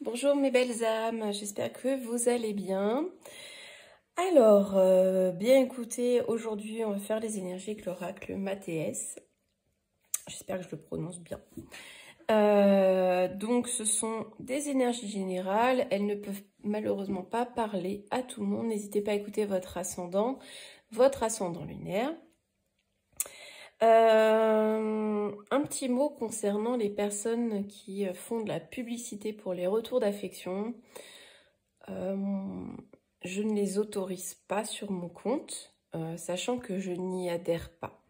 Bonjour mes belles âmes, j'espère que vous allez bien. Alors, bien écoutez, aujourd'hui on va faire les énergies avec l'oracle Mathéès. J'espère que je le prononce bien. Donc ce sont des énergies générales, elles ne peuvent malheureusement pas parler à tout le monde. N'hésitez pas à écouter votre ascendant lunaire. Un petit mot concernant les personnes qui font de la publicité pour les retours d'affection. Je ne les autorise pas sur mon compte, sachant que je n'y adhère pas.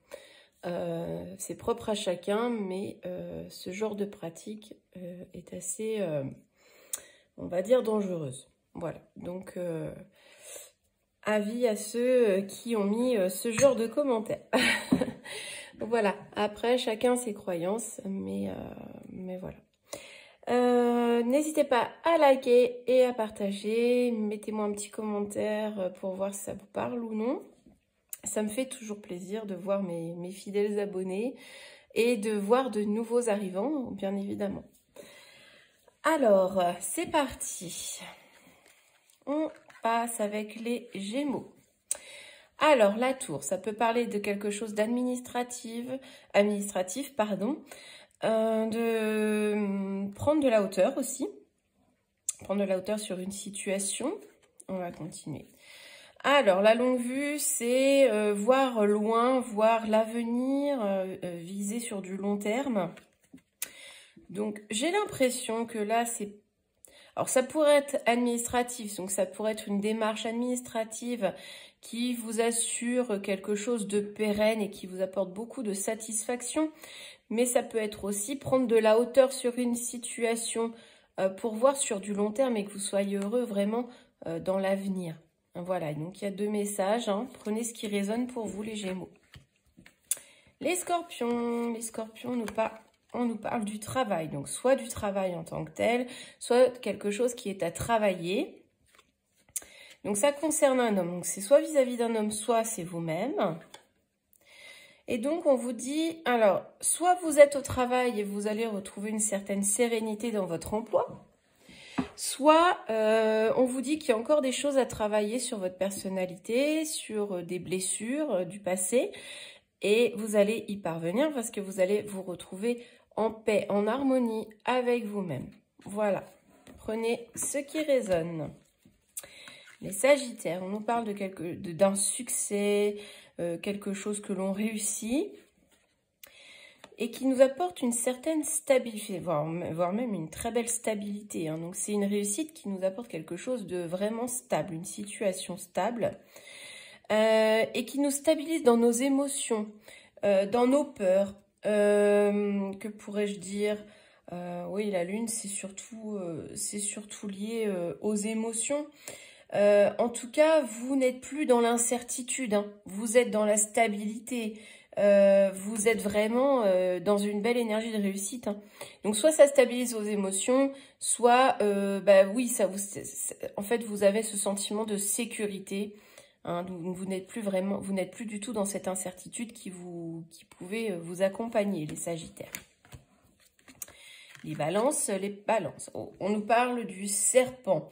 C'est propre à chacun, mais ce genre de pratique est assez, on va dire, dangereuse. Voilà, donc avis à ceux qui ont mis ce genre de commentaires. Voilà, après chacun ses croyances, mais voilà. N'hésitez pas à liker et à partager. Mettez-moi un petit commentaire pour voir si ça vous parle ou non. Ça me fait toujours plaisir de voir mes fidèles abonnés et de voir de nouveaux arrivants, bien évidemment. Alors, c'est parti. On passe avec les Gémeaux. Alors, la tour, ça peut parler de quelque chose d'administratif, de prendre de la hauteur aussi. Prendre de la hauteur sur une situation. On va continuer. Alors, la longue vue, c'est voir loin, voir l'avenir, viser sur du long terme. Donc, j'ai l'impression que là, c'est... Alors, ça pourrait être administratif, donc ça pourrait être une démarche administrative qui vous assure quelque chose de pérenne et qui vous apporte beaucoup de satisfaction. Mais ça peut être aussi prendre de la hauteur sur une situation pour voir sur du long terme et que vous soyez heureux vraiment dans l'avenir. Voilà, donc il y a deux messages. Hein. Prenez ce qui résonne pour vous, les Gémeaux. Les Scorpions, on nous parle du travail. Donc, soit du travail en tant que tel, soit quelque chose qui est à travailler. Donc, ça concerne un homme. Donc, c'est soit vis-à-vis d'un homme, soit c'est vous-même. Et donc, on vous dit, alors, soit vous êtes au travail et vous allez retrouver une certaine sérénité dans votre emploi, soit on vous dit qu'il y a encore des choses à travailler sur votre personnalité, sur des blessures du passé, et vous allez y parvenir parce que vous allez vous retrouver en paix, en harmonie avec vous-même. Voilà, prenez ce qui résonne. Les Sagittaires, on nous parle d'un succès, quelque chose que l'on réussit et qui nous apporte une certaine stabilité, voire même une très belle stabilité. Hein. Donc, c'est une réussite qui nous apporte quelque chose de vraiment stable, une situation stable et qui nous stabilise dans nos émotions, dans nos peurs. Que pourrais-je dire? Oui, la lune, c'est surtout lié aux émotions. En tout cas, vous n'êtes plus dans l'incertitude, hein. Vous êtes dans la stabilité. Vous êtes vraiment dans une belle énergie de réussite. Hein. Donc, soit ça stabilise vos émotions, soit, oui, en fait, vous avez ce sentiment de sécurité. Hein, vous n'êtes plus du tout dans cette incertitude qui pouvait vous accompagner, les Sagittaires. Les balances. Oh, on nous parle du serpent.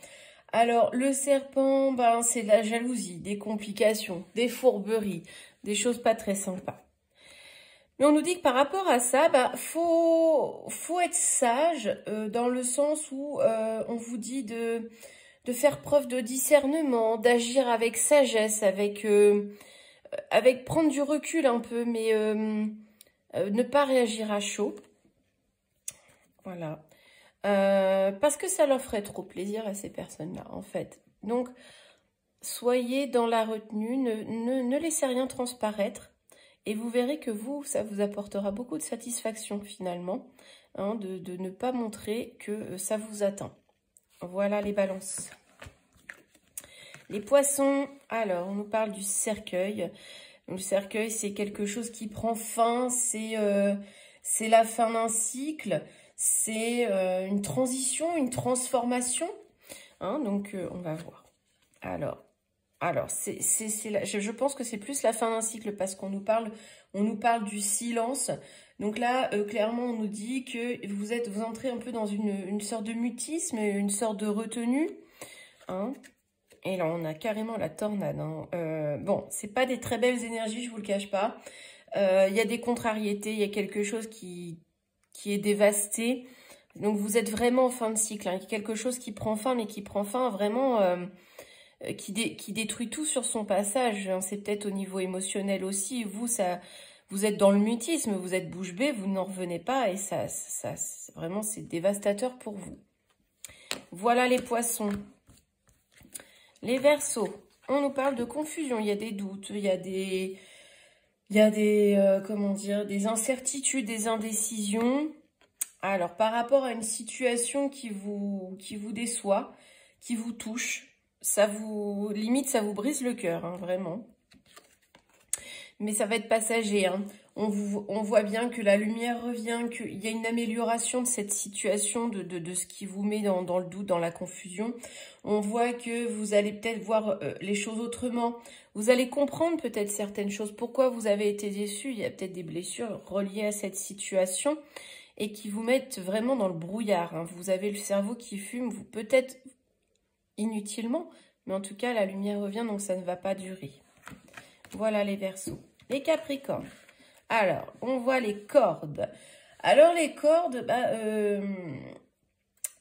Alors, le serpent, c'est de la jalousie, des complications, des fourberies, des choses pas très sympas. Mais on nous dit que par rapport à ça, faut être sage dans le sens où on vous dit de faire preuve de discernement, d'agir avec sagesse, avec prendre du recul un peu, mais ne pas réagir à chaud. Voilà. Parce que ça leur ferait trop plaisir à ces personnes-là, en fait. Donc, soyez dans la retenue, ne laissez rien transparaître. Et vous verrez que ça vous apportera beaucoup de satisfaction, finalement, hein, de ne pas montrer que ça vous atteint. Voilà les balances. Les poissons, alors, on nous parle du cercueil. Le cercueil, c'est quelque chose qui prend fin, c'est la fin d'un cycle, c'est une transition, une transformation. Hein, donc, on va voir. Alors je pense que c'est plus la fin d'un cycle parce qu'on nous parle du silence. Donc là, clairement, on nous dit que vous entrez un peu dans une sorte de mutisme, une sorte de retenue. Hein. Et là, on a carrément la tornade. Hein. Bon, c'est pas des très belles énergies, je vous le cache pas. Il y a des contrariétés, il y a quelque chose qui est dévasté. Donc, vous êtes vraiment en fin de cycle. Hein. Il y a quelque chose qui prend fin, mais qui prend fin vraiment... qui détruit tout sur son passage. Hein. C'est peut-être au niveau émotionnel aussi. Vous êtes dans le mutisme, vous êtes bouche bée, vous n'en revenez pas. Et ça vraiment, c'est dévastateur pour vous. Voilà les poissons. Les Verseaux. On nous parle de confusion. Il y a des doutes, il y a des comment dire, des incertitudes, des indécisions. Alors, par rapport à une situation qui vous déçoit, qui vous touche, limite, ça vous brise le cœur, hein, vraiment. Mais ça va être passager. Hein. On voit bien que la lumière revient, qu'il y a une amélioration de cette situation, de ce qui vous met dans le doute, dans la confusion. On voit que vous allez peut-être voir les choses autrement. Vous allez comprendre peut-être certaines choses. Pourquoi vous avez été déçu? Il y a peut-être des blessures reliées à cette situation et qui vous mettent vraiment dans le brouillard. Hein. Vous avez le cerveau qui fume, vous peut-être inutilement, mais en tout cas, la lumière revient, donc ça ne va pas durer. Voilà les Verseaux. Les Capricornes. Alors, on voit les cordes. Alors, les cordes,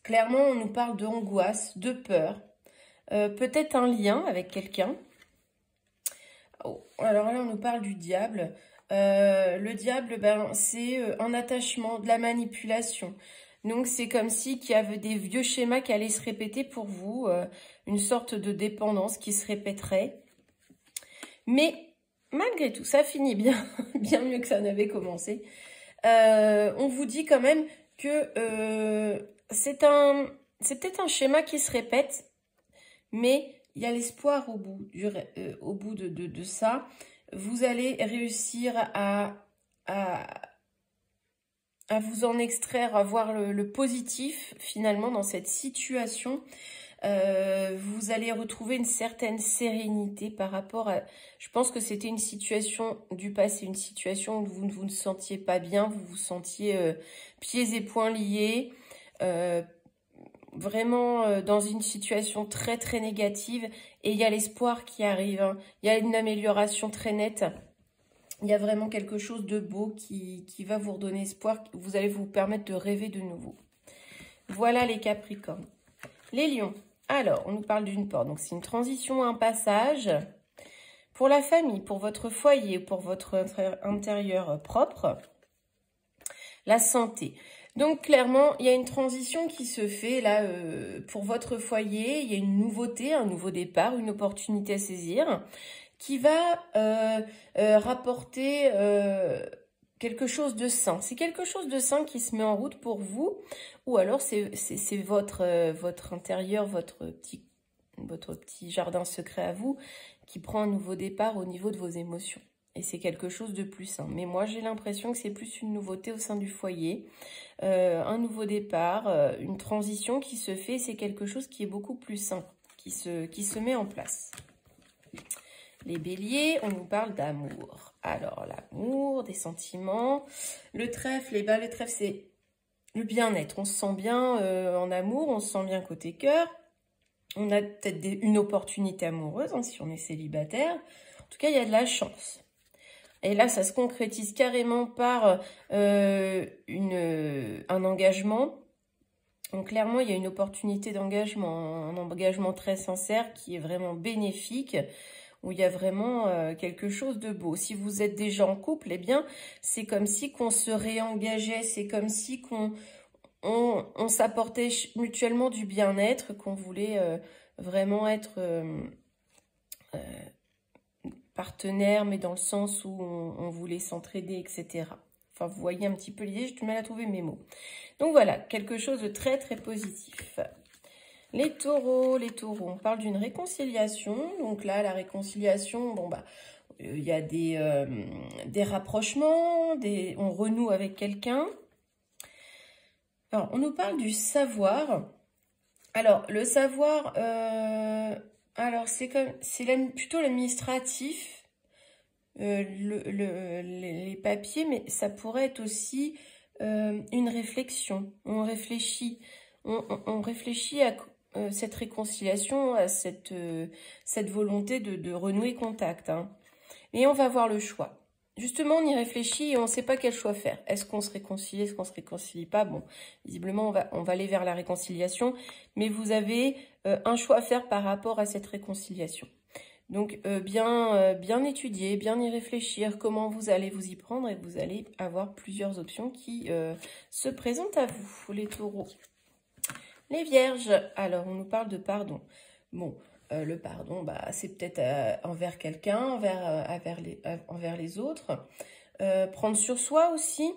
clairement, on nous parle d'angoisse, de peur. Peut-être un lien avec quelqu'un. Oh, alors là, on nous parle du diable. Le diable, c'est un attachement, de la manipulation. Donc, c'est comme si qu'il y avait des vieux schémas qui allaient se répéter pour vous. Une sorte de dépendance qui se répéterait. Mais malgré tout, ça finit bien, bien mieux que ça n'avait commencé. On vous dit quand même que c'est peut-être un schéma qui se répète, mais il y a l'espoir au bout de ça. Vous allez réussir à vous en extraire, à voir le positif finalement dans cette situation. Vous allez retrouver une certaine sérénité par rapport à... Je pense que c'était une situation du passé, une situation où vous ne vous sentiez pas bien, vous vous sentiez pieds et poings liés, vraiment dans une situation très très négative. Et il y a l'espoir qui arrive, hein. Il y a une amélioration très nette. Il y a vraiment quelque chose de beau qui va vous redonner espoir. Vous allez vous permettre de rêver de nouveau. Voilà les Capricornes. Les Lions. Alors, on nous parle d'une porte. Donc, c'est une transition, un passage. Pour la famille, pour votre foyer, pour votre intérieur propre. La santé. Donc, clairement, il y a une transition qui se fait là pour votre foyer. Il y a une nouveauté, un nouveau départ, une opportunité à saisir qui va rapporter quelque chose de sain. C'est quelque chose de sain qui se met en route pour vous, ou alors c'est votre intérieur, votre petit jardin secret à vous, qui prend un nouveau départ au niveau de vos émotions. Et c'est quelque chose de plus sain. Mais moi, j'ai l'impression que c'est plus une nouveauté au sein du foyer, un nouveau départ, une transition qui se fait. C'est quelque chose qui est beaucoup plus sain, qui se met en place. Les Béliers, on nous parle d'amour. Alors, l'amour, des sentiments. Le trèfle, le trèfle, c'est le bien-être. On se sent bien en amour, on se sent bien côté cœur. On a peut-être une opportunité amoureuse, hein, si on est célibataire. En tout cas, il y a de la chance. Et là, ça se concrétise carrément par un engagement. Donc, clairement, il y a une opportunité d'engagement, un engagement très sincère qui est vraiment bénéfique, où il y a vraiment quelque chose de beau. Si vous êtes déjà en couple, eh bien, c'est comme si qu'on se réengageait, c'est comme si on s'apportait mutuellement du bien-être, qu'on voulait vraiment être partenaire, mais dans le sens où on voulait s'entraider, etc. Enfin, vous voyez un petit peu l'idée, j'ai du mal à trouver mes mots. Donc voilà, quelque chose de très très positif. Les taureaux, on parle d'une réconciliation. Donc là, la réconciliation, bon bah, il y a des rapprochements, on renoue avec quelqu'un. Alors, on nous parle du savoir. Alors, le savoir, alors c'est plutôt l'administratif. les papiers, mais ça pourrait être aussi une réflexion. On réfléchit à cette réconciliation, à cette volonté de renouer contact. Hein. Et on va voir le choix. Justement, on y réfléchit et on ne sait pas quel choix faire. Est-ce qu'on se réconcilie, est-ce qu'on ne se réconcilie pas? Bon, visiblement, on va aller vers la réconciliation, mais vous avez un choix à faire par rapport à cette réconciliation. Donc, bien étudier, bien y réfléchir, comment vous allez vous y prendre et vous allez avoir plusieurs options qui se présentent à vous, les taureaux. Les vierges, alors, on nous parle de pardon. Bon, le pardon, bah, c'est peut-être envers quelqu'un, envers les autres. Prendre sur soi aussi,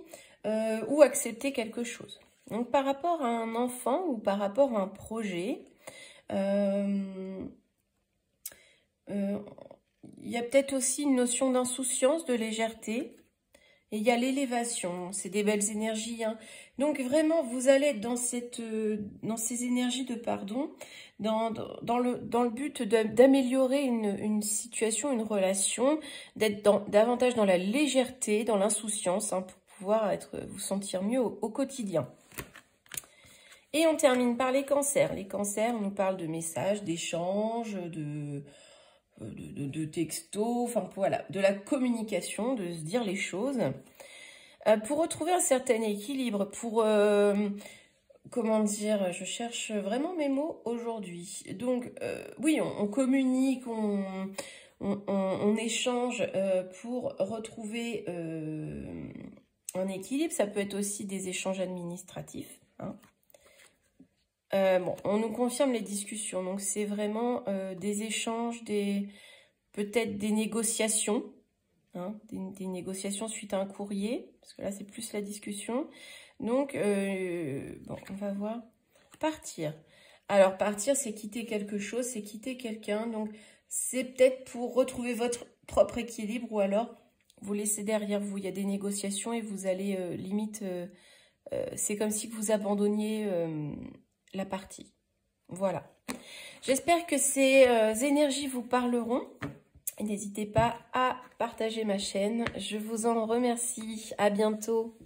ou accepter quelque chose. Donc, par rapport à un enfant ou par rapport à un projet, il y a peut-être aussi une notion d'insouciance, de légèreté. Et il y a l'élévation, c'est des belles énergies. Hein. Donc vraiment, vous allez être dans ces énergies de pardon, dans le but d'améliorer une situation, une relation, d'être davantage dans la légèreté, dans l'insouciance, hein, pour pouvoir vous sentir mieux au quotidien. Et on termine par les cancers. Les cancers, on nous parle de messages, d'échanges, de textos, enfin voilà, de la communication, de se dire les choses. Pour retrouver un certain équilibre, pour, comment dire, je cherche vraiment mes mots aujourd'hui. Donc, oui, on communique, on échange pour retrouver un équilibre. Ça peut être aussi des échanges administratifs, hein. Bon, on nous confirme les discussions, donc c'est vraiment des échanges, peut-être des négociations, hein, des négociations suite à un courrier, parce que là c'est plus la discussion. Donc, bon, on va voir. Partir. Alors, partir, c'est quitter quelque chose, c'est quitter quelqu'un, donc c'est peut-être pour retrouver votre propre équilibre, ou alors vous laissez derrière vous, il y a des négociations et vous allez limite, c'est comme si vous abandonniez la partie. Voilà. J'espère que ces énergies vous parleront. N'hésitez pas à partager ma chaîne. Je vous en remercie. À bientôt.